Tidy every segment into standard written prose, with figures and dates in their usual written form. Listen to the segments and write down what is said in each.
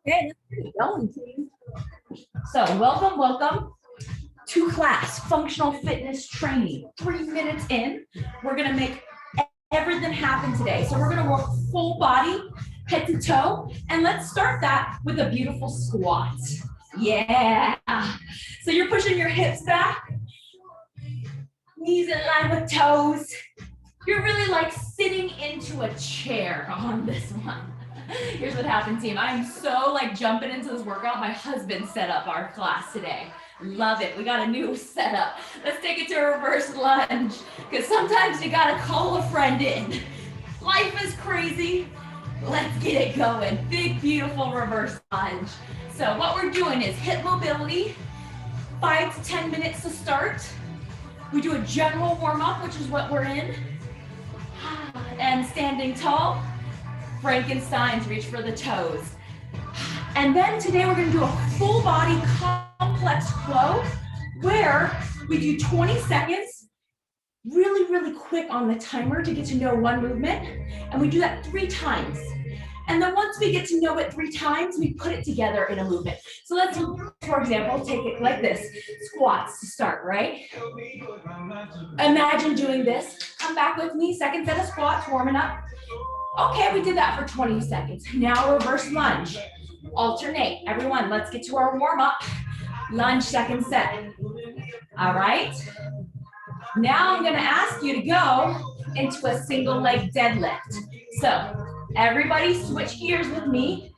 Okay, let's keep going, team. So welcome to class, functional fitness training. 3 minutes in, we're gonna make everything happen today. So we're gonna work full body, head to toe, and let's start that with a beautiful squat. Yeah. So you're pushing your hips back, knees in line with toes. You're really like sitting into a chair on this one. Here's what happened, team. I'm so like jumping into this workout. My husband set up our class today. Love it. We got a new setup. Let's take it to a reverse lunge because sometimes you got to call a friend in. Life is crazy. Let's get it going. Big, beautiful reverse lunge. So what we're doing is hip mobility, 5 to 10 minutes to start. We do a general warm up, which is what we're in. And standing tall, Frankenstein's reach for the toes. And then today we're going to do a full body complex flow where we do 20 seconds, really quick on the timer to get to know one movement. And we do that 3 times. And then once we get to know it 3 times, we put it together in a movement. So let's, for example, take it like this. Squats to start, right? Imagine doing this. Come back with me. Second set of squats, warming up. Okay, we did that for 20 seconds. Now reverse lunge. Alternate. Everyone, let's get to our warm up. Lunge, second set. All right. Now I'm going to ask you to go into a single leg deadlift. So everybody switch gears with me.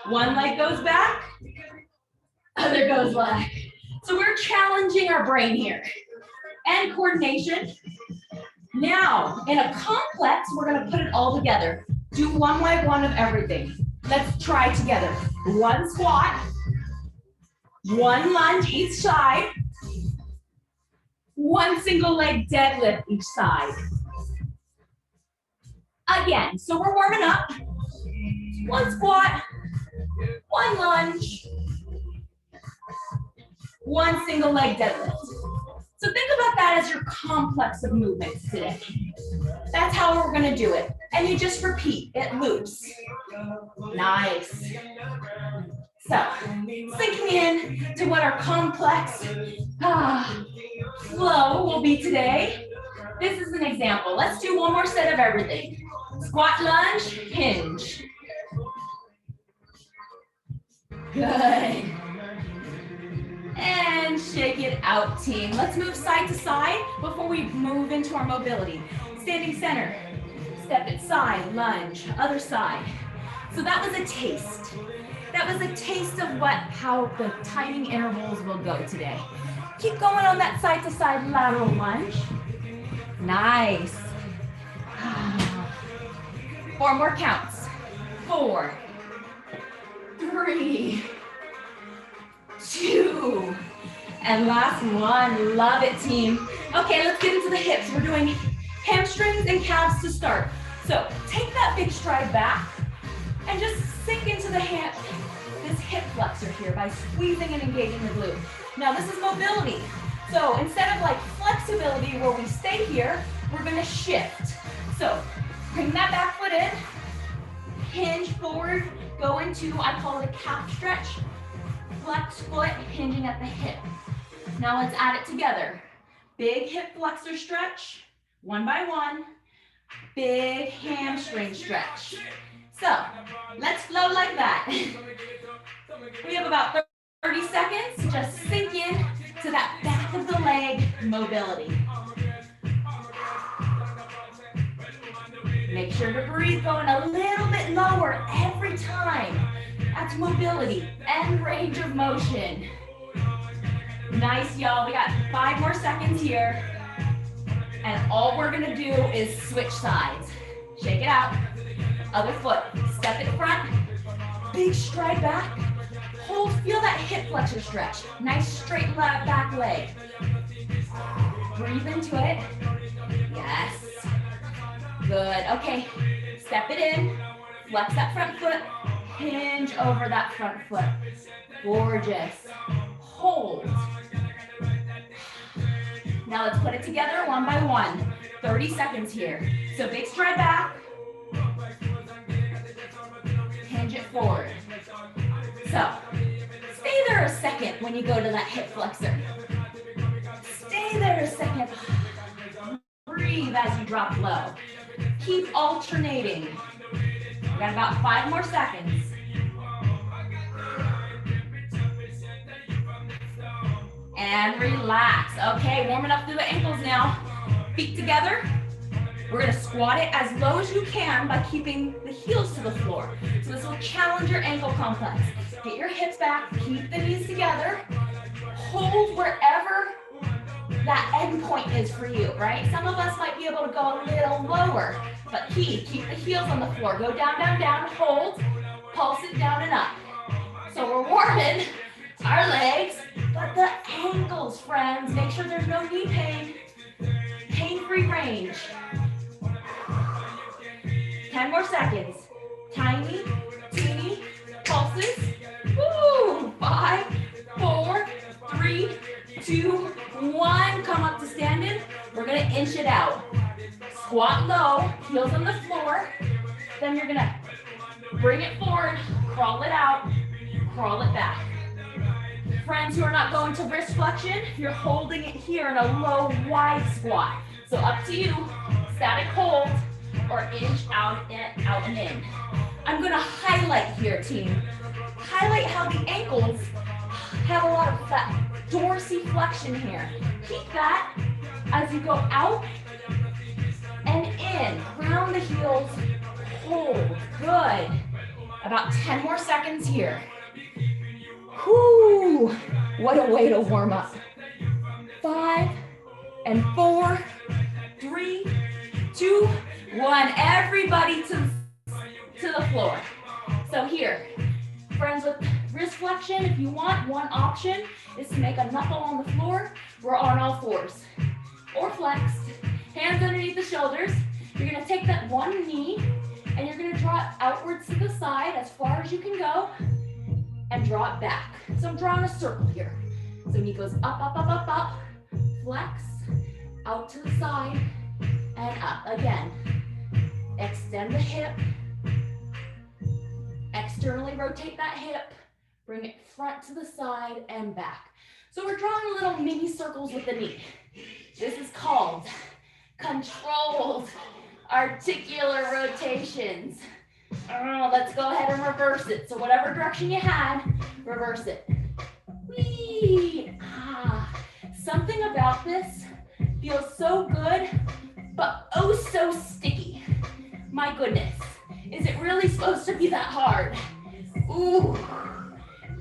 One leg goes back, other goes back. So we're challenging our brain here. And coordination. Now, in a complex, we're going to put it all together. Do one by one of everything. Let's try together. 1 squat, 1 lunge each side, 1 single leg deadlift each side. Again, so we're warming up. 1 squat, 1 lunge, 1 single leg deadlift. So think about that as your complex of movements today. That's how we're gonna do it. And you just repeat, it loops. Nice. So, sinking in to what our complex flow will be today. This is an example. Let's do one more set of everything. Squat, lunge, hinge. Good. And shake it out, team. Let's move side to side before we move into our mobility. Standing center, step it side, lunge, other side. So that was a taste. That was a taste of how the timing intervals will go today. Keep going on that side to side lateral lunge. Nice. 4 more counts. 4, 3, 2, and last one. Love it, team. Okay, let's get into the hips. We're doing hamstrings and calves to start. So take that big stride back and just sink into the this hip flexor here by squeezing and engaging the glute. Now this is mobility. So instead of like flexibility where we stay here, we're gonna shift. So bring that back foot in, hinge forward, go into, I call it a calf stretch. Flex foot, hinging at the hip. Now let's add it together. Big hip flexor stretch, 1 by 1. Big hamstring stretch. So let's flow like that. We have about 30 seconds to just sink in to that back of the leg mobility. Make sure to breathe going a little bit lower every time. That's mobility and range of motion. Nice, y'all. We got 5 more seconds here. And all we're gonna do is switch sides. Shake it out. Other foot. Step it front. Big stride back. Hold, feel that hip flexor stretch. Nice straight back leg. Breathe into it. Yes. Good. Okay. Step it in. Flex that front foot. Hinge over that front foot. Gorgeous. Hold. Now let's put it together 1 by 1. 30 seconds here. So big stride back. Hinge it forward. when you go to that hip flexor. Stay there a second. Breathe as you drop low. Keep alternating. We got about 5 more seconds. And relax. Okay, warming up through the ankles now. Feet together. We're gonna squat it as low as you can by keeping the heels to the floor. So this will challenge your ankle complex. Get your hips back, keep the knees together. Hold wherever that end point is for you, right? Some of us might be able to go a little lower, but keep the heels on the floor. Go down, down, down, hold, pulse it down and up. So we're warming our legs, but the ankles, friends. Make sure there's no knee pain. Pain-free range. 10 more seconds. Tiny, teeny pulses. Woo! 5, 4, 3, 2, 1. Come up to standing. We're gonna inch it out. Squat low, heels on the floor. Then you're gonna bring it forward, crawl it out, crawl it back. Friends who are not going to wrist flexion, you're holding it here in a low, wide squat. So up to you, static hold or inch out and in. I'm gonna highlight here, team. Highlight how the ankles have a lot of that dorsiflexion here. Keep that as you go out and in. Round the heels, hold, good. About 10 more seconds here. Whoo, what a way to warm up. 5 and 4, 3, 2, 1. Everybody to the floor. So here, friends with wrist flexion, if you want, one option is to make a knuckle on the floor. We're on all fours or flexed. Hands underneath the shoulders. You're gonna take that one knee and you're gonna draw it outwards to the side as far as you can go and draw it back. So I'm drawing a circle here. So knee goes up, up, up, up, up, flex, out to the side, and up again. Extend the hip, externally rotate that hip, bring it front to the side and back. So we're drawing little mini circles with the knee. This is called controlled articular rotations. Let's go ahead and reverse it. So whatever direction you had, reverse it. Whee! Something about this feels so good, but oh so sticky. My goodness, is it really supposed to be that hard? Ooh,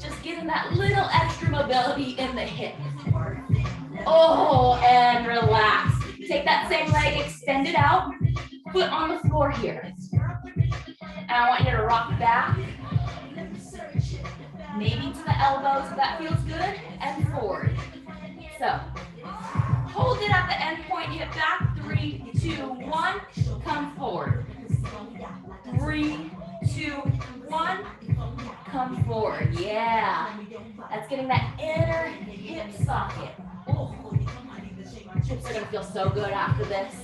just getting that little extra mobility in the hip. Oh, and relax. Take that same leg, extend it out, foot on the floor here. And I want you to rock back, maybe to the elbows if that feels good, and forward. So, hold it at the end point, hip back, 3, 2, 1, come forward. 3, 2, 1, come forward. Yeah, that's getting that inner hip socket. Oh, hips are gonna feel so good after this.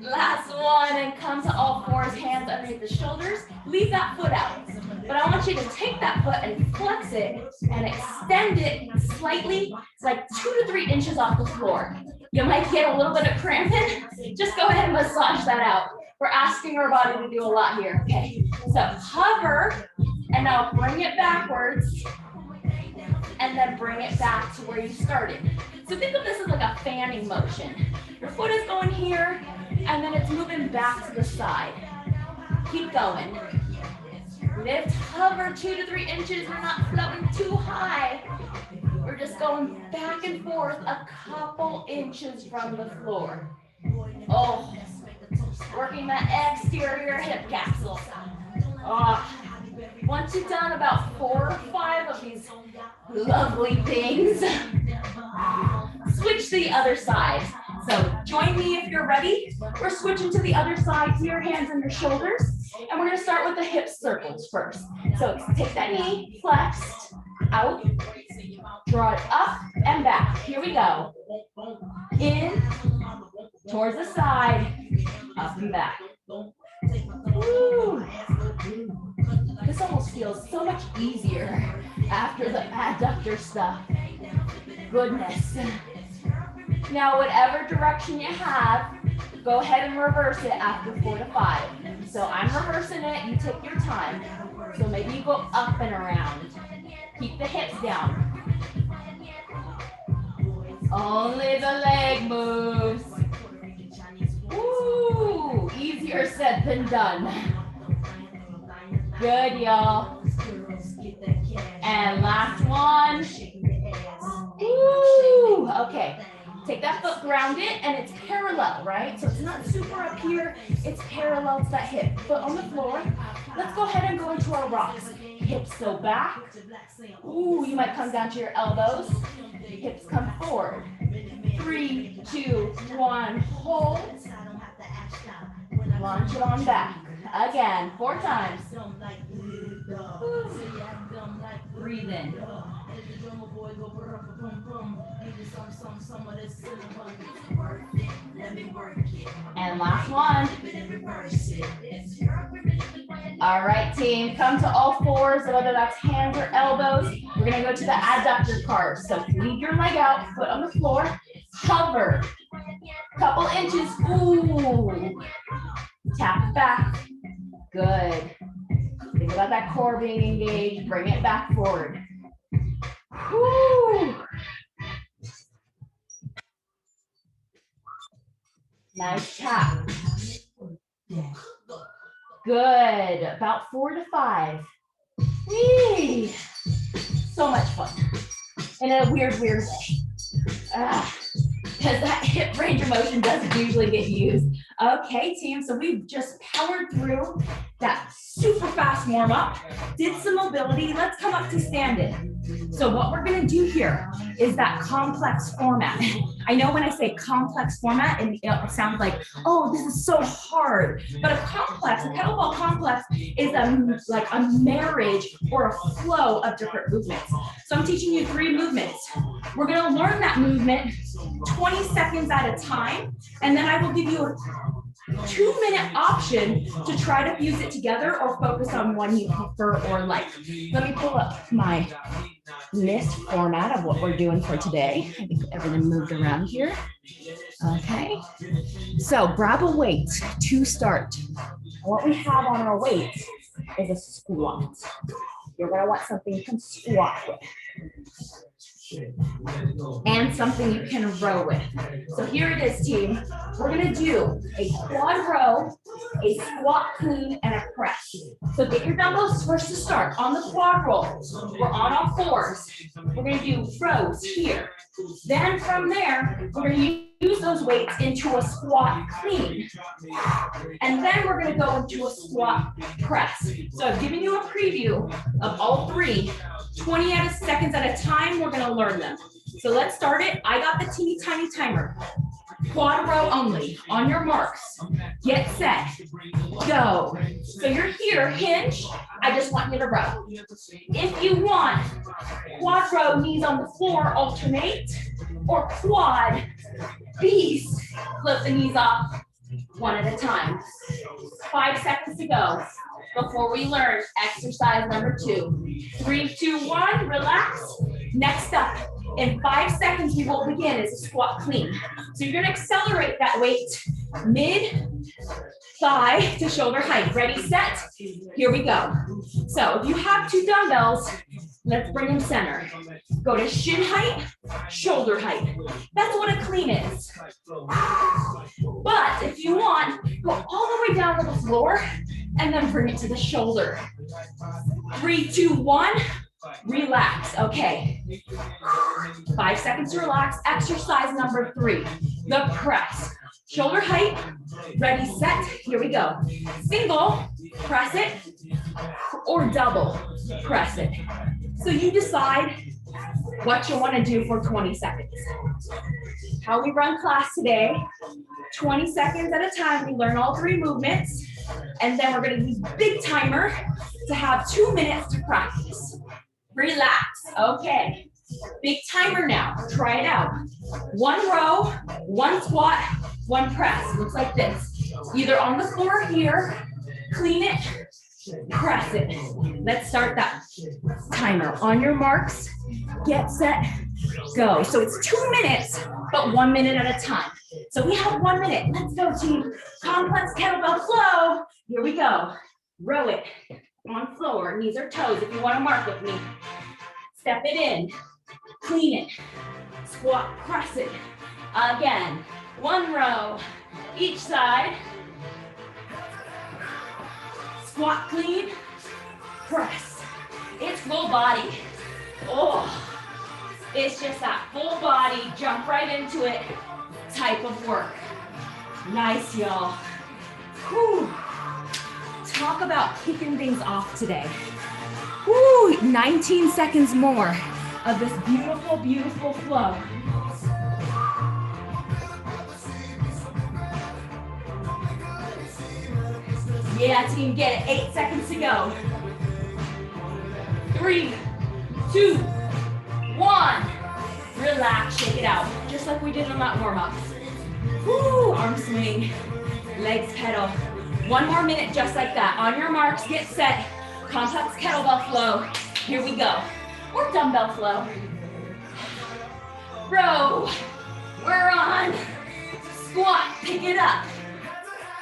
Last one, and come to all fours, hands underneath the shoulders. Leave that foot out. But I want you to take that foot and flex it and extend it slightly, like 2 to 3 inches off the floor. You might get a little bit of cramping. Just go ahead and massage that out. We're asking our body to do a lot here. Okay, so hover, and now bring it backwards, and then bring it back to where you started. So think of this as like a fanning motion. Your foot is going here, and then it's moving back to the side. Keep going. Lift, hover 2 to 3 inches. We're not floating too high. We're just going back and forth a couple inches from the floor. Oh, working that exterior hip capsule. Oh, once you've done about 4 or 5 of these lovely things, switch to the other side. So join me if you're ready. We're switching to the other side here, hands under shoulders. And we're gonna start with the hip circles first. So take that knee, flexed, out, draw it up and back. Here we go. In, towards the side, up and back. Woo. This almost feels so much easier after the adductor stuff. Goodness. Now, whatever direction you have, go ahead and reverse it after 4 to 5. So I'm reversing it, you take your time. So maybe you go up and around. Keep the hips down. Only the leg moves. Woo, easier said than done. Good, y'all. And last one. Woo, okay. Take that foot, ground it, and it's parallel, right? So it's not super up here, it's parallel to that hip. Foot on the floor. Let's go ahead and go into our rocks. Hips go back. Ooh, you might come down to your elbows. Hips come forward. 3, 2, 1, hold. Launch it on back. Again, 4 times. Breathe in. And last one. All right, team, come to all fours, whether that's hands or elbows. We're gonna go to the adductor carve. So leave your leg out, foot on the floor, hover, couple inches, ooh. Tap it back, good. Think about that core being engaged, bring it back forward. Woo. Nice tap. Good, about 4 to 5. Whee! So much fun. In a weird way. Because that hip range of motion doesn't usually get used. Okay, team, so we've just powered through that super fast warm up, did some mobility. Let's come up to standing. So what we're gonna do here is that complex format. I know when I say complex format, it sounds like, oh, this is so hard. But a kettlebell complex is like a marriage or a flow of different movements. So I'm teaching you 3 movements. We're gonna learn that movement 20 seconds at a time, and then I will give you a 2-minute option to try to fuse it together or focus on one you prefer or like. Let me pull up my list format of what we're doing for today. I think everything moved around here. Okay, so grab a weight to start. What we have on our weight is a squat. You're gonna want something you can squat with. And something you can row with. So here it is, team. We're gonna do a quad row, a squat clean, and a press. So get your dumbbells first to start. On the quad roll, we're on all fours. We're gonna do rows here. Then from there, we're gonna use those weights into a squat clean. And then we're gonna go into a squat press. So I've given you a preview of all 3. 20 seconds at a time, we're gonna learn them. So let's start it. I got the teeny tiny timer. Quad row only. On your marks, get set, go. So you're here, hinge. I just want you to row. If you want quad row, knees on the floor, alternate, or quad, beast, flip the knees off 1 at a time. 5 seconds to go before we learn exercise number 2. 3, 2, 1, relax. Next up, in 5 seconds, we will begin as a squat clean. So you're gonna accelerate that weight mid thigh to shoulder height. Ready, set, here we go. So if you have 2 dumbbells, let's bring them center. Go to shin height, shoulder height. That's what a clean is. But if you want, go all the way down to the floor and then bring it to the shoulder. 3, 2, 1, relax. Okay. 5 seconds to relax. Exercise number 3, the press. Shoulder height, ready, set, here we go. Single, press it, or double, press it. So you decide what you want to do for 20 seconds. How we run class today, 20 seconds at a time, we learn all 3 movements, and then we're going to use big timer to have 2 minutes to practice. Relax, okay. Big timer now, try it out. 1 row, 1 squat, 1 press. Looks like this. Either on the floor here, clean it, press it. Let's start that timer. On your marks, get set, go. So it's 2 minutes, but 1 minute at a time. So we have 1 minute. Let's go, team. Complex kettlebell flow. Here we go. Row it on floor, knees or toes if you want to mark with me. Step it in, clean it, squat, press it. Again, 1 row each side. Squat, clean, press. It's full body. Oh, it's just that full body, jump right into it type of work. Nice, y'all. Whew. Talk about kicking things off today. Woo, 19 seconds more of this beautiful, beautiful flow. Yeah, team, get it. 8 seconds to go. 3, 2, 1. Relax, shake it out. Just like we did on that warm-up. Woo, arm swing, legs pedal. 1 more minute just like that. On your marks, get set. Complex kettlebell flow. Here we go. Or dumbbell flow. Row. We're on. Squat, pick it up.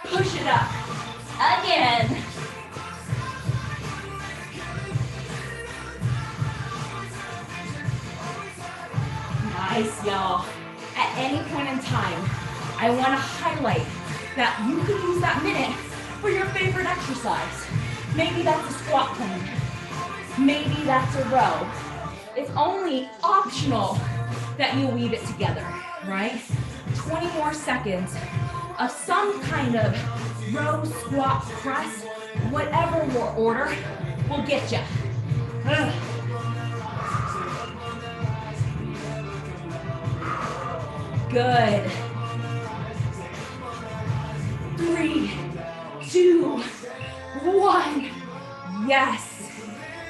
Push it up. Again. Nice, y'all. At any point in time, I want to highlight that you can use that minute for your favorite exercise. Maybe that's a squat plank. Maybe that's a row. It's only optional that you weave it together, right? 20 more seconds of some kind of row, squat, press, whatever your order will get you. Good. 3, 2, 1. Yes.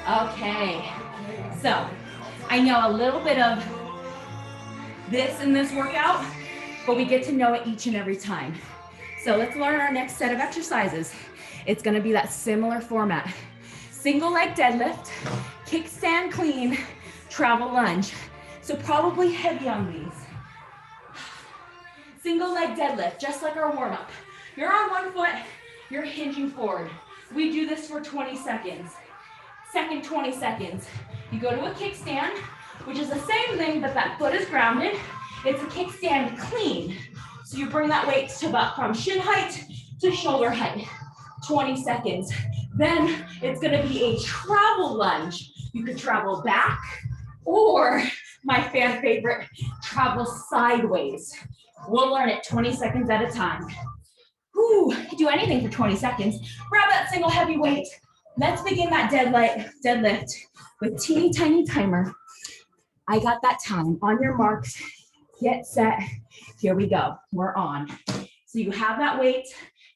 Okay. So I know a little bit of this in this workout, but we get to know it each and every time. So let's learn our next set of exercises. It's going to be that similar format. Single leg deadlift, kickstand clean, travel lunge. So probably heavy on these. Single leg deadlift, just like our warm up. You're on 1 foot, you're hinging forward. We do this for 20 seconds. Second 20 seconds, you go to a kickstand, which is the same thing, but that foot is grounded. It's a kickstand clean. So you bring that weight to about from shin height to shoulder height. 20 seconds. Then it's gonna be a travel lunge. You could travel back, or my fan favorite, travel sideways. We'll learn it 20 seconds at a time. Whew, you can do anything for 20 seconds. Grab that single heavy weight. Let's begin that deadlift with teeny tiny timer. I got that time. On your marks, get set. Here we go. We're on. So you have that weight.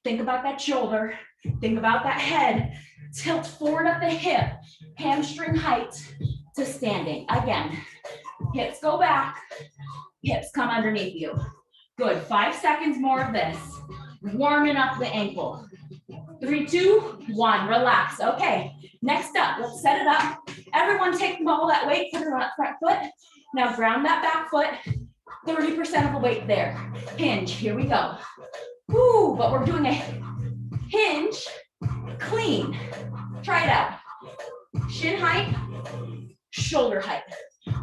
Think about that shoulder. Think about that head. Tilt forward at the hip. Hamstring height to standing. Again, hips go back. Hips come underneath you. Good. 5 seconds more of this. Warming up the ankle. 3, 2, 1. Relax. Okay. Next up, let's set it up. Everyone take all that weight, put it on that front foot. Now ground that back foot. 30% of the weight there. Hinge. Here we go. Woo, but we're doing a hinge clean. Try it out. Shin height, shoulder height.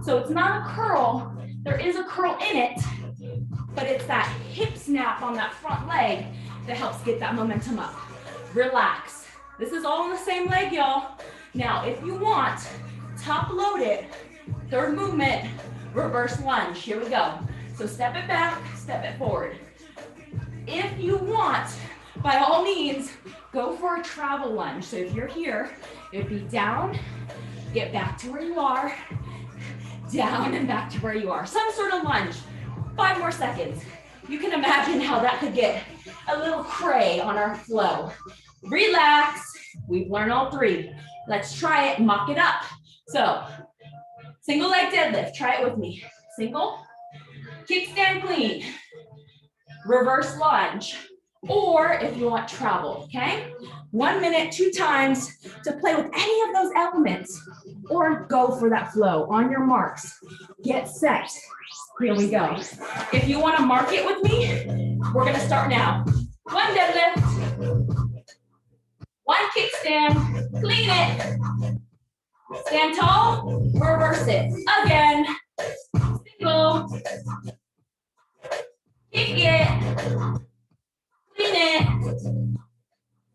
So it's not a curl. There is a curl in it, but it's that hip snap on that front leg that helps get that momentum up. Relax. This is all on the same leg, y'all. Now, if you want, top load it. Third movement, reverse lunge. Here we go. So step it back, step it forward. If you want, by all means, go for a travel lunge. So if you're here, it'd be down, get back to where you are, down and back to where you are. Some sort of lunge. 5 more seconds. You can imagine how that could get a little cray on our flow. Relax. We've learned all 3. Let's try it, mock it up. So, single leg deadlift. Try it with me. Single, kickstand clean, reverse lunge, or if you want travel, okay? 1 minute, 2 times to play with any of those elements, or go for that flow. On your marks, get set. Here we go. If you want to mark it with me, we're going to start now. 1 deadlift, 1 kickstand, clean it. Stand tall, reverse it. Again, single, kick it, clean it,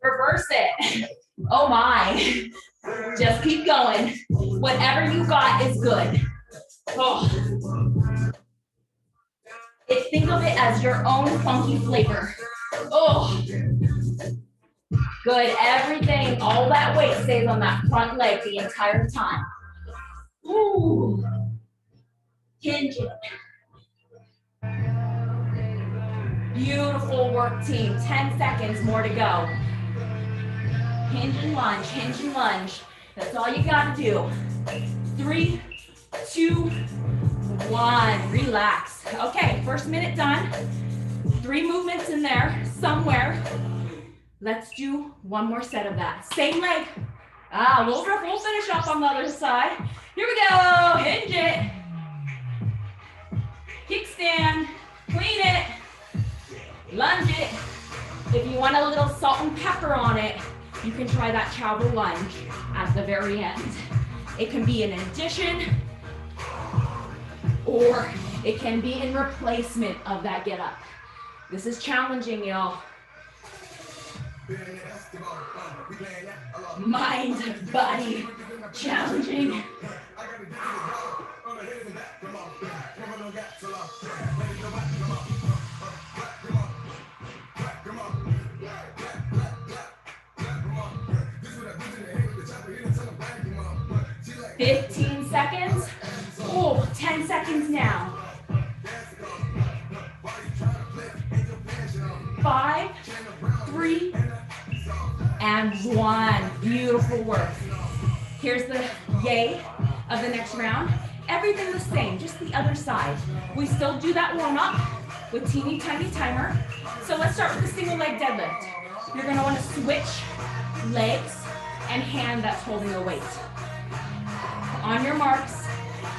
reverse it. Oh my, just keep going. Whatever you got is good. Oh. Think of it as your own funky flavor. Oh, good, everything, all that weight stays on that front leg the entire time. Ooh. Hinge it. Beautiful work, team. 10 seconds more to go. Hinge and lunge, hinge and lunge. That's all you gotta do. 3, 2, 1. Relax. Okay, first minute done. 3 movements in there somewhere. Let's do 1 more set of that. Same leg. We'll finish up on the other side. Here we go. Hinge it. Kickstand. Clean it. Lunge it. If you want a little salt and pepper on it, you can try that travel lunge at the very end. It can be an addition, or it can be in replacement of that get up. This is challenging, y'all. Mind, body, challenging. 15 seconds. Oh, 10 seconds now. 5, 3, and 1. Beautiful work. Here's the yay of the next round. Everything the same, just the other side. We still do that warm up with teeny tiny timer. So let's start with the single leg deadlift. You're gonna wanna switch legs and hand that's holding the weight. On your marks,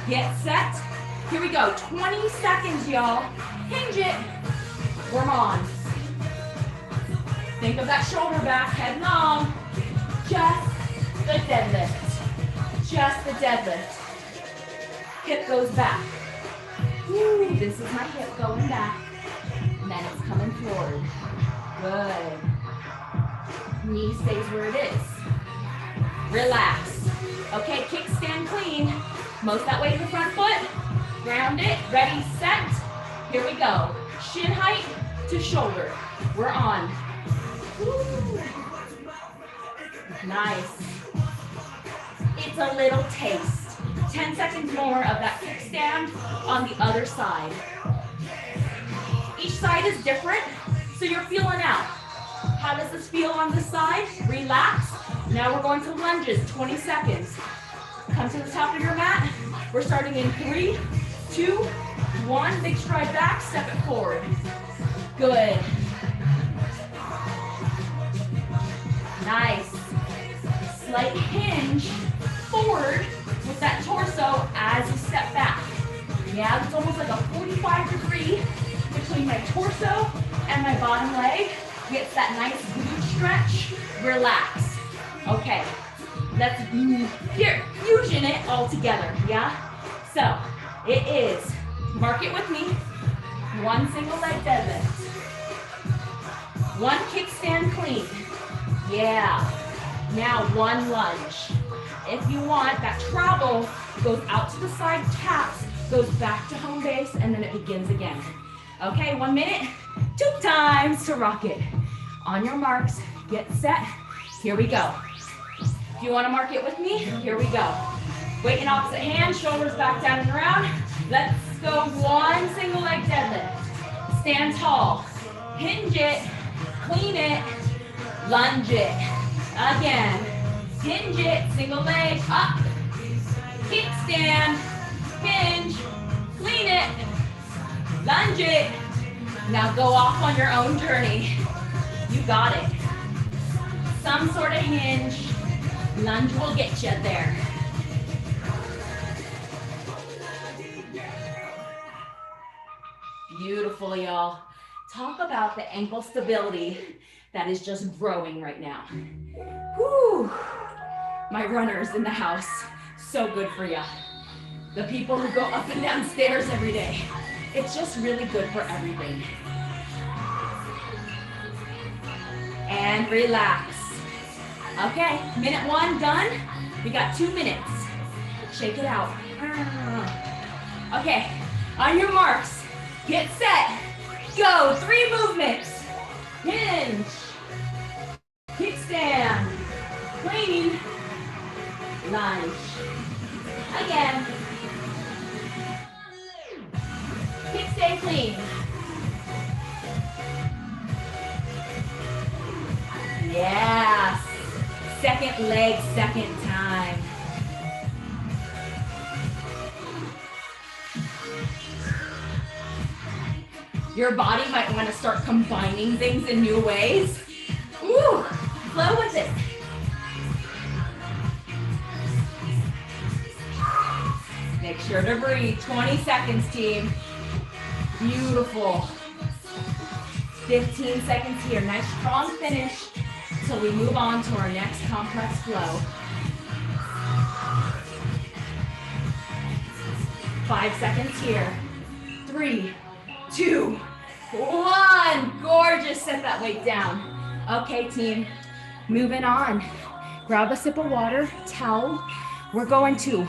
get set. Here we go, 20 seconds, y'all. Hinge it, we're on. Think of that shoulder back, head long. Just the deadlift. Just the deadlift. Hip goes back. Ooh, this is my hip going back. And then it's coming forward. Good. Knee stays where it is. Relax. Okay, kickstand clean. Most that way to the front foot. Ground it. Ready, set. Here we go. Shin height to shoulder. We're on. Woo. Nice. It's a little taste. 10 seconds more of that kickstand on the other side. Each side is different, so you're feeling out. How does this feel on this side? Relax. Now we're going to lunges, 20 seconds. Come to the top of your mat. We're starting in 3, 2, 1. Big stride back, step it forward. Good. Nice. Slight hinge forward with that torso as you step back. Yeah, it's almost like a 45-degree between my torso and my bottom leg. Gets that nice glute stretch. Relax. Okay, let's fusion it all together, yeah? So, it is, mark it with me, 1 single leg deadlift, 1 kickstand clean, yeah. Now 1 lunge. If you want, that travel goes out to the side, taps, goes back to home base, and then it begins again. Okay, 1 minute, 2 times to rock it. On your marks, get set, here we go. If you want to mark it with me, here we go. Weight in opposite hand, shoulders back down and around. Let's go 1 single leg deadlift. Stand tall, hinge it, clean it, lunge it. Again, hinge it, single leg, up, kickstand, hinge, clean it, lunge it. Now go off on your own journey. You got it. Some sort of hinge. Lunge will get you there. Beautiful, y'all. Talk about the ankle stability that is just growing right now. Whew. My runners in the house, so good for you. The people who go up and down stairs every day. It's just really good for everything. And relax. Okay, minute 1 done. We got 2 minutes. Shake it out. Okay, on your marks, get set, go. 3 movements. Hinge, kickstand, clean, lunge. Again. Kickstand clean. Yes. Second leg, second time. Your body might want to start combining things in new ways. Ooh, flow with it. Make sure to breathe. 20 seconds, team. Beautiful. 15 seconds here. Nice strong finish till we move on to our next complex flow. 5 seconds here. 3, 2, 1. Gorgeous. Set that weight down. Okay, team. Moving on. Grab a sip of water, towel. We're going to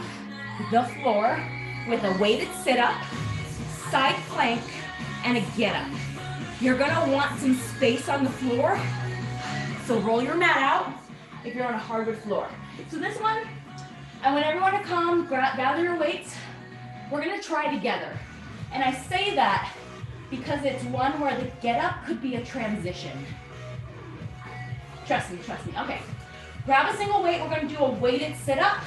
the floor with a weighted sit-up, side plank, and a get-up. You're gonna want some space on the floor, so roll your mat out if you're on a hardwood floor. So this one, I want everyone to come, gather your weights. We're gonna try together. And I say that because it's one where the get-up could be a transition. Trust me, trust me. Okay, grab a single weight. We're gonna do a weighted sit-up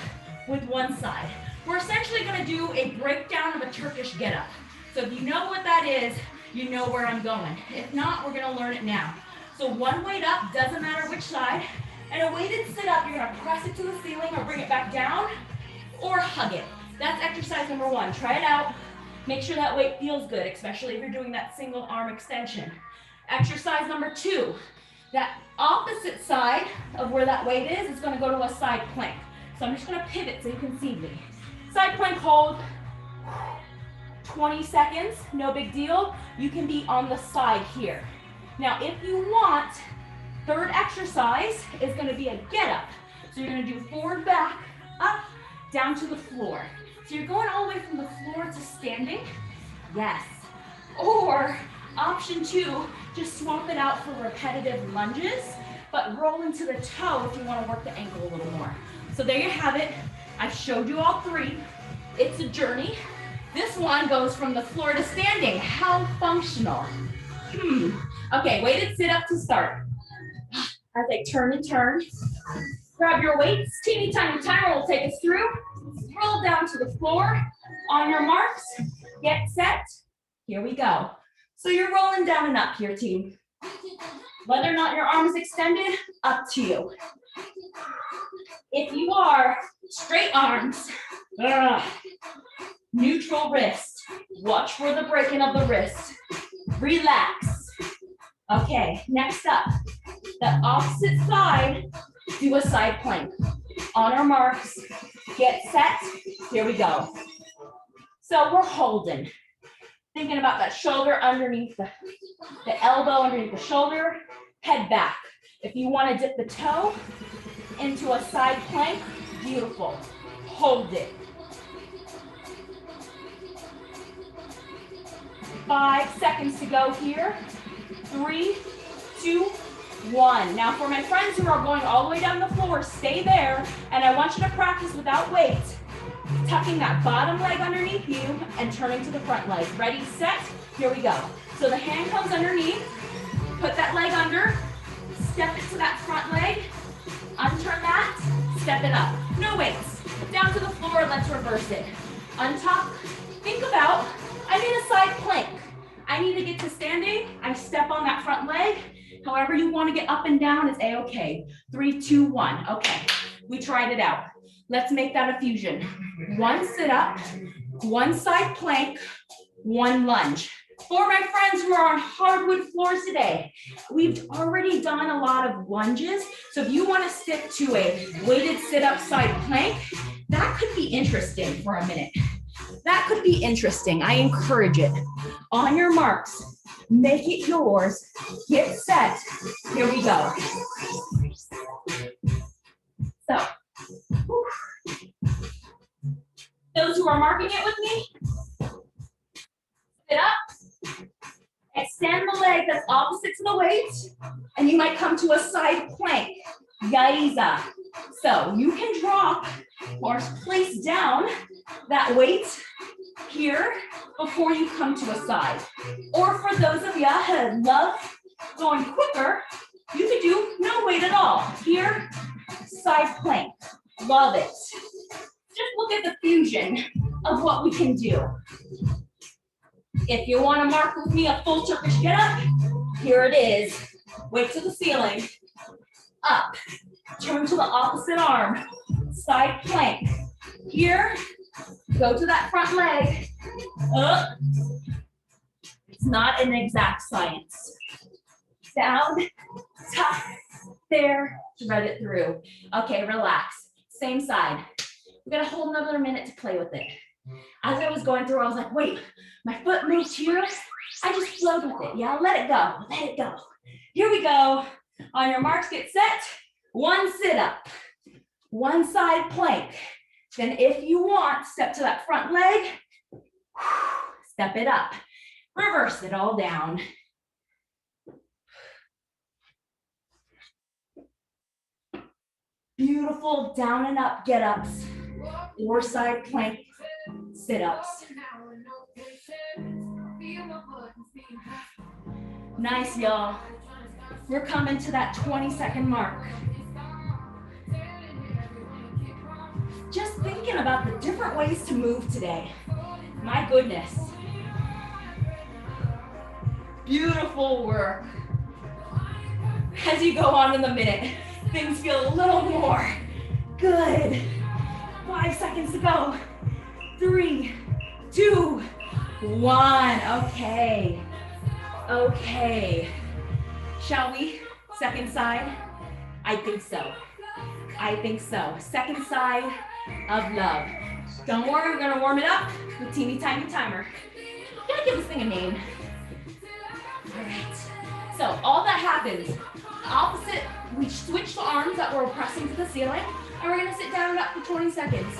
with one side. We're essentially gonna do a breakdown of a Turkish get-up. So if you know what that is, you know where I'm going. If not, we're gonna learn it now. So one weight up, doesn't matter which side, and a weighted sit-up, you're gonna press it to the ceiling or bring it back down, or hug it. That's exercise number 1. Try it out. Make sure that weight feels good, especially if you're doing that single arm extension. Exercise number 2, that opposite side of where that weight is gonna go to a side plank. So I'm just gonna pivot so you can see me. Side plank hold, 20 seconds, no big deal. You can be on the side here. Now, if you want, third exercise is gonna be a get up. So you're gonna do forward, back, up, down to the floor. So you're going all the way from the floor to standing. Yes. Or option 2, just swap it out for repetitive lunges, but roll into the toe if you wanna work the ankle a little more. So there you have it. I showed you all 3. It's a journey. This one goes from the floor to standing. How functional. Okay, weighted sit up to start. As I turn and turn, grab your weights. Teeny tiny timer will take us through. Roll down to the floor. On your marks, get set. Here we go. So you're rolling down and up here, team. Whether or not your arm is extended, up to you. If you are, straight arms, neutral wrist. Watch for the breaking of the wrist. Relax. Okay, next up, the opposite side, do a side plank. On our marks, get set, here we go. So we're holding. Thinking about that shoulder underneath the elbow underneath the shoulder, head back. If you want to dip the toe into a side plank, beautiful. Hold it. 5 seconds to go here. 3, 2, 1. Now for my friends who are going all the way down the floor, stay there, and I want you to practice without weight, tucking that bottom leg underneath you and turning to the front leg. Ready, set, here we go. So the hand comes underneath, put that leg under, step it to that front leg, unturn that, step it up. No weights. Down to the floor, let's reverse it. Untop, think about, I need a side plank. I need to get to standing, I step on that front leg, However you want to get up and down is a-okay. 3, 2, 1. Okay, we tried it out. Let's make that a fusion. 1 sit-up, 1 side plank, 1 lunge. For my friends who are on hardwood floors today, we've already done a lot of lunges. So if you want to stick to a weighted sit-up side plank, that could be interesting for a minute. That could be interesting. I encourage it. On your marks, make it yours. Get set. Here we go. So, those who are marking it with me, sit up, extend the leg that's opposite to the weight, and you might come to a side plank, gaiza. So you can drop or place down that weight here before you come to a side. Or for those of you who love going quicker, you could do no weight at all. Here, side plank, love it. Just look at the fusion of what we can do. If you want to mark with me a full Turkish get up, here it is. Weight to the ceiling, up, turn to the opposite arm, side plank. Here, go to that front leg, up. It's not an exact science. Down, top, there, thread it through. Okay, relax, same side. We're gonna hold another minute to play with it. As I was going through, I was like, wait, my foot moved here. I just flowed with it. Yeah, let it go, let it go. Here we go. On your marks, get set. 1 sit up, 1 side plank. Then if you want, step to that front leg, step it up. Reverse it all down. Beautiful down and up get-ups or side plank sit-ups. Nice, y'all. We're coming to that 20-second mark. Just thinking about the different ways to move today. My goodness. Beautiful work. As you go on in the minute, things feel a little more. Good. 5 seconds to go. 3, 2, 1. Okay. Okay. Shall we? Second side? I think so. I think so. Second side of love. Don't worry, we're gonna warm it up with teeny tiny timer. I'm gonna give this thing a name. All right. So all that happens, opposite, we switch the arms that we're pressing to the ceiling, and we're gonna sit down and up for 20 seconds.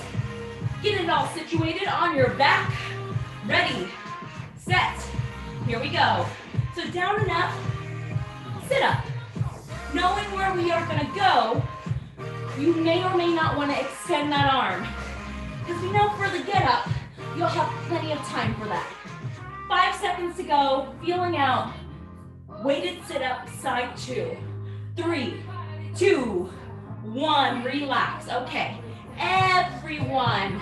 Get it all situated on your back. Ready, set, here we go. So down and up, sit up. Knowing where we are gonna go, you may or may not wanna extend that arm. Because we know for the get up, you'll have plenty of time for that. 5 seconds to go, feeling out. Weighted sit up, side 2. 3, 2, 1, relax. Okay, everyone,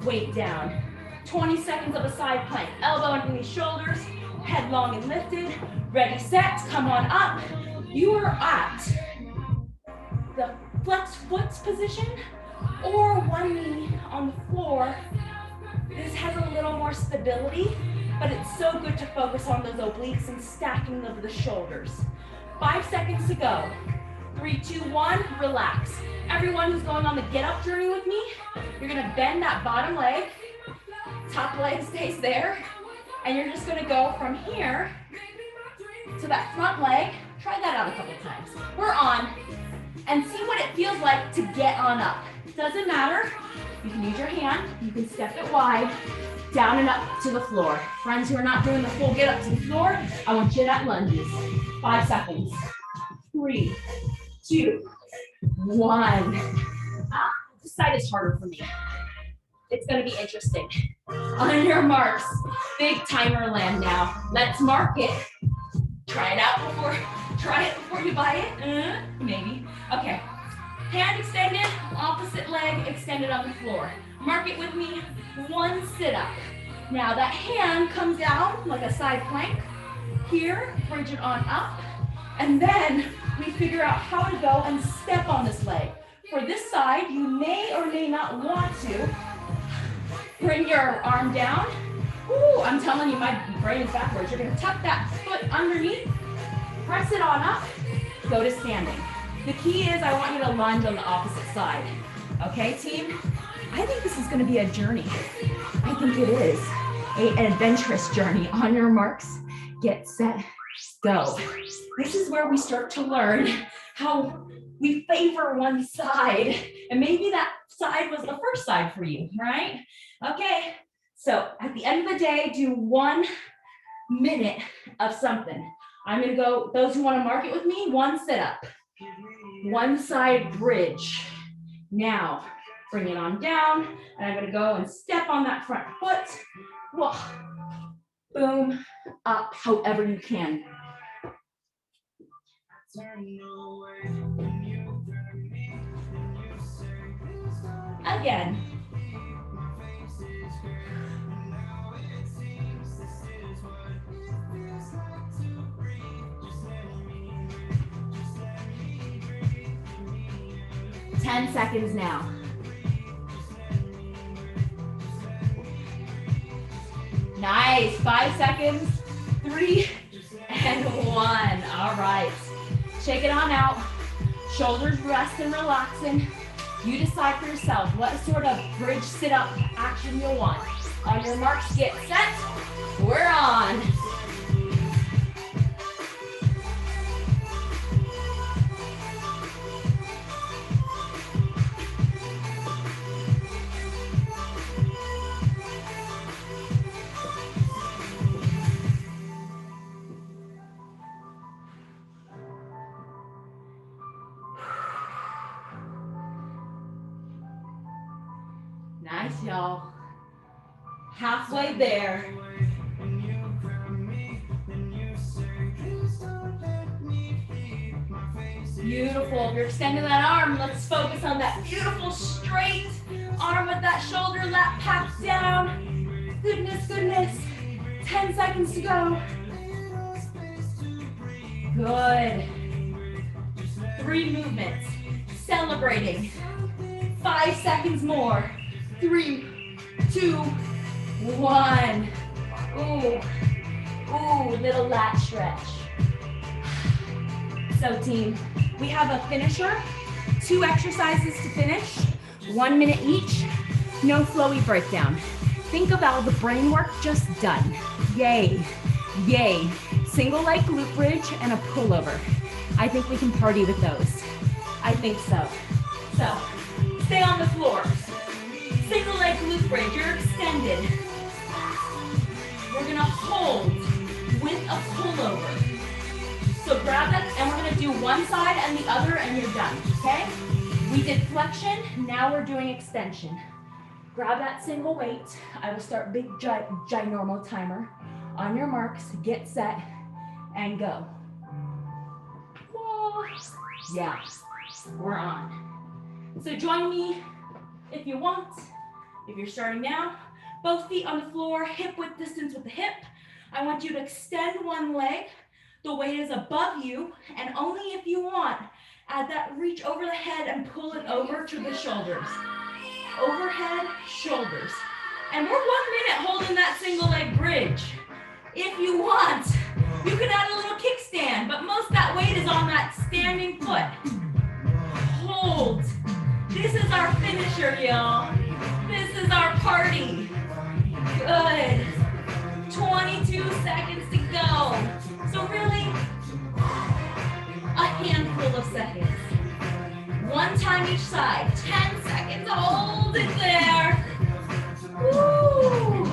weight down. 20 seconds of a side plank. Elbow underneath shoulders, head long and lifted. Ready, set, come on up. You are at the flex foot position or one knee on the floor. This has a little more stability, but it's so good to focus on those obliques and stacking of the shoulders. 5 seconds to go. 3, 2, 1, relax. Everyone who's going on the get up journey with me, you're gonna bend that bottom leg, top leg stays there, and you're just gonna go from here to that front leg. Try that out a couple times. We're on, and see what it feels like to get on up. Doesn't matter, you can use your hand, you can step it wide, down and up to the floor. Friends who are not doing the full get up to the floor, I want you at lunges. 5 seconds. 3, 2, 1. This side is harder for me. It's gonna be interesting. On your marks, big timer land now. Let's mark it. Try it out before you buy it. Maybe. Okay. Hand extended, opposite leg extended on the floor. Mark it with me. 1 sit up. Now that hand comes down like a side plank. Here, bridge it on up. And then we figure out how to go and step on this leg. For this side, you may or may not want to bring your arm down. Ooh, I'm telling you, my brain is backwards. You're gonna tuck that foot underneath, press it on up, go to standing. The key is I want you to lunge on the opposite side. Okay, team? I think this is gonna be a journey. I think it is an adventurous journey. On your marks, get set, go. This is where we start to learn how we favor one side. And maybe that side was the first side for you, right? Okay, so at the end of the day, do 1 minute of something. I'm gonna go, those who wanna mark it with me, 1 sit-up, 1 side bridge. Now, bring it on down, and I'm gonna go and step on that front foot. Whoa. Boom, up, however you can. Again. Ten seconds now. Nice, 5 seconds, 3 and 1. All right, shake it on out. Shoulders resting, relaxing. You decide for yourself what sort of bridge sit-up action you'll want. On your marks, get set, we're on. Nice, y'all. Halfway there. Beautiful. If you're extending that arm, let's focus on that beautiful straight arm with that shoulder lap packed down. Goodness, goodness. 10 seconds to go. Good. 3 movements. Celebrating. 5 seconds more. 3, 2, 1. Ooh, ooh, little lat stretch. So team, we have a finisher, 2 exercises to finish, 1 minute each, no flowy breakdown. Think about the brain work just done. Yay, yay. Single leg glute bridge and a pullover. I think we can party with those. I think so. So, stay on the floor. Single leg glute bridge, you're extended. We're gonna hold with a pullover. So grab that, and we're gonna do one side and the other, and you're done, okay? We did flexion, now we're doing extension. Grab that single weight. I will start big ginormal timer. On your marks, get set, and go. Whoa. Yeah, we're on. So join me if you want. If you're starting now, both feet on the floor, hip width distance with the hip. I want you to extend one leg. The weight is above you, and only if you want, add that reach over the head and pull it over to the shoulders. Overhead, shoulders. And we're 1 minute holding that single leg bridge. If you want, you can add a little kickstand, but most of that weight is on that standing foot. Hold. This is our finisher, y'all. This is our party. Good. 22 seconds to go. So really, a handful of seconds. 1 time each side. 10 seconds, hold it there. Woo.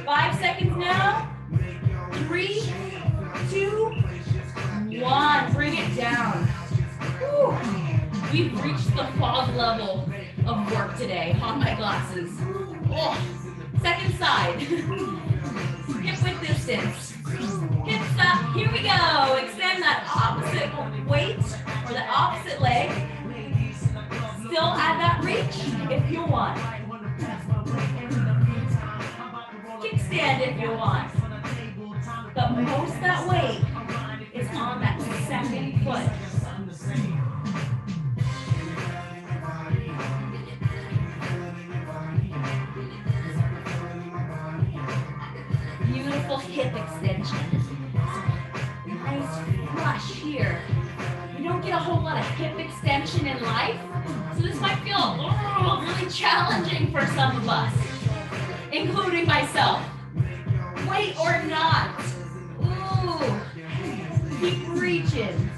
5 seconds now. 3, 2, 1. Bring it down. Woo. We've reached the fog level of work today on my glasses. Oh. Second side. Hip width distance. Hips up. Here we go. Extend that opposite weight or the opposite leg. Still add that reach if you want. Kickstand if you want. But most of that weight is on that foot. Beautiful hip extension. Nice flush here. You don't get a whole lot of hip extension in life, so this might feel really challenging for some of us, including myself. Weight or not. Ooh. Keep reaching.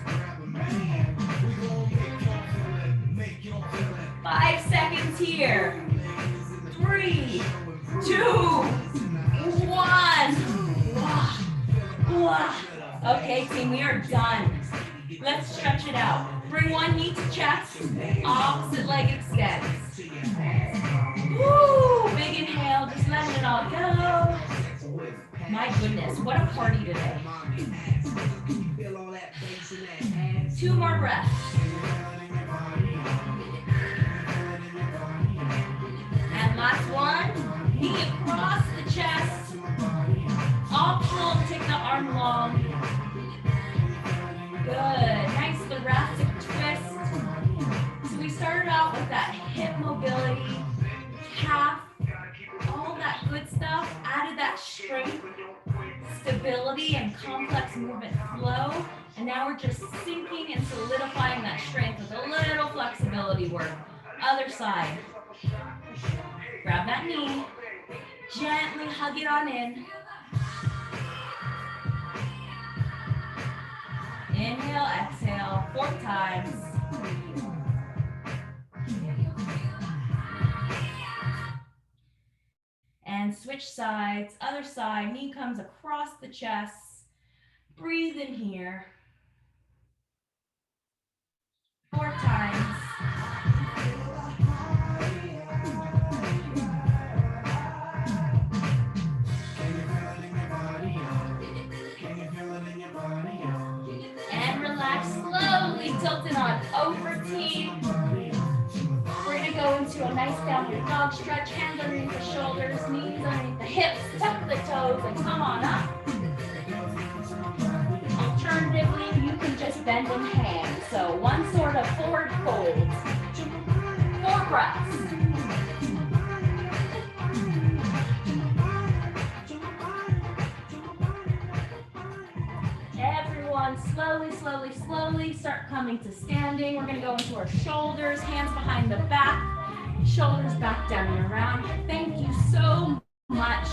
5 seconds here. 3, 2, 1. Okay, team, we are done. Let's stretch it out. Bring one knee to chest. Opposite leg extends. Woo! Big inhale, just letting it all go. My goodness, what a party today. 2 more breaths. And last one, knee across the chest. Optional, take the arm long. Good, nice thoracic twist. So we started out with that hip mobility, calf, all that good stuff, added that strength, stability, and complex movement flow. And now we're just sinking and solidifying that strength with a little flexibility work. Other side. Grab that knee, gently hug it on in. Inhale, exhale, 4 times. And switch sides, other side, knee comes across the chest. Breathe in here. 4 times. And relax slowly, tilted on over, team. We're gonna go into a nice downward dog stretch, hands underneath the shoulders, knees underneath the hips, tuck the toes, and come on up. Alternatively, you can just bend in hands. So one sort of forward fold. 4 breaths. Everyone, slowly, slowly, slowly start coming to standing. We're gonna go into our shoulders, hands behind the back, shoulders back, down and around. Thank you so much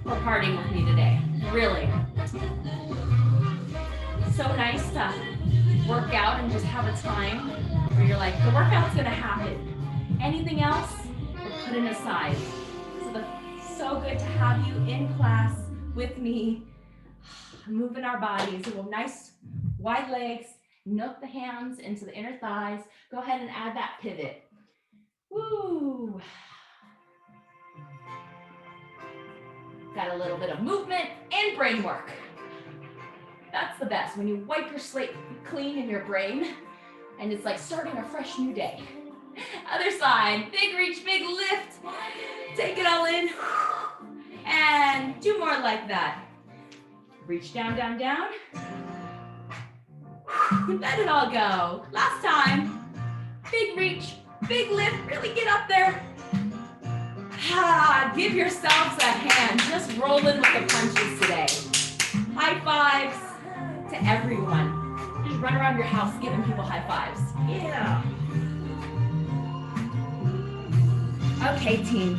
for partying with me today, really. So nice to work out and just have a time where you're like, the workout's gonna happen. Anything else, we're putting aside. So good to have you in class with me, moving our bodies. So nice wide legs, note the hands into the inner thighs. Go ahead and add that pivot. Woo! Got a little bit of movement and brain work. That's the best, when you wipe your slate clean in your brain and it's like starting a fresh new day. Other side, big reach, big lift. Take it all in. And 2 more like that. Reach down, down, down. Let it all go. Last time. Big reach, big lift, really get up there. Give yourselves a hand. Just rolling with the punches today. High fives to everyone. Just run around your house giving people high fives. Yeah. Okay, team.